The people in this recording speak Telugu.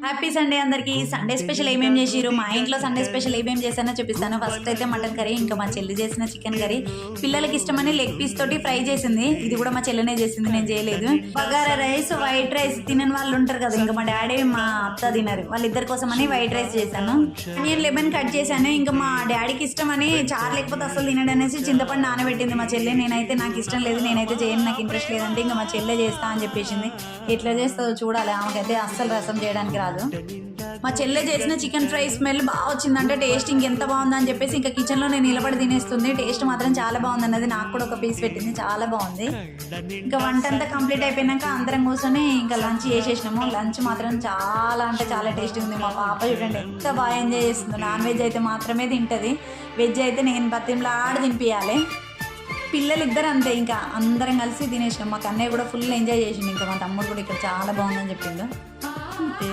హ్యాపీ సండే అందరికి. సండే స్పెషల్ ఏమేమి చేసిరు, మా ఇంట్లో సండే స్పెషల్ ఏమేమి చేశానో చూపిస్తాను. ఫస్ట్ అయితే మటన్ కర్రీ, ఇంకా మా చెల్లి చేసిన చికెన్ కర్రీ. పిల్లలకి ఇష్టమని లెగ్ పీస్ తోటి ఫ్రై చేసింది. ఇది కూడా మా చెల్లెనే చేసింది, నేను చేయలేదు. బగారా రైస్, వైట్ రైస్ తినని వాళ్ళు ఉంటారు కదా, ఇంకా మా డాడీ మా అత్త తినరు, వాళ్ళిద్దరి కోసం అని వైట్ రైస్ చేశాను. నేను లెమన్ కట్ చేశాను. ఇంకా మా డాడీకి ఇష్టమని చారు లేకపోతే అసలు తినడు అనేసి చింతపండు నానబెట్టింది మా చెల్లె. నేనైతే నాకు ఇష్టం లేదు, నేనైతే చేయను, నాకు ఇంట్రెస్ట్ లేదంటే ఇంకా మా చెల్లె చేస్తా అని చెప్పేసింది. ఎట్లా చేస్తుందో చూడాలి. ఆమెకైతే అస్సలు రసం చేయడానికి రాదు. మా చెల్లె చేసిన చికెన్ ఫ్రై స్మెల్ బాగా వచ్చిందంటే టేస్ట్ ఇంకెంత బాగుందని చెప్పేసి ఇంకా కిచెన్లో నేను నిలబడి తినేస్తుంది. టేస్ట్ మాత్రం చాలా బాగుంది అన్నది, నాకు కూడా ఒక పీస్ పెట్టింది, చాలా బాగుంది. ఇంకా వంట అంతా కంప్లీట్ అయిపోయినాక అందరం కూర్చొని ఇంకా లంచ్ చేసేసినాము. లంచ్ మాత్రం చాలా అంటే చాలా టేస్టీ ఉంది. మా పాప చూడండి ఎంత బాగా ఎంజాయ్ చేస్తుంది. నాన్ వెజ్ అయితే మాత్రమే తింటుంది, వెజ్ అయితే నేను బతింలాడి తినిపించాలి. పిల్లలు ఇద్దరు అంతే, ఇంకా అందరం కలిసి తినేసినాం. మా కన్నయ్య కూడా ఫుల్ ఎంజాయ్ చేసిండు. ఇంకా మా తమ్ముడు కూడా ఇక్కడ చాలా బాగుందని చెప్పిండు అంతే.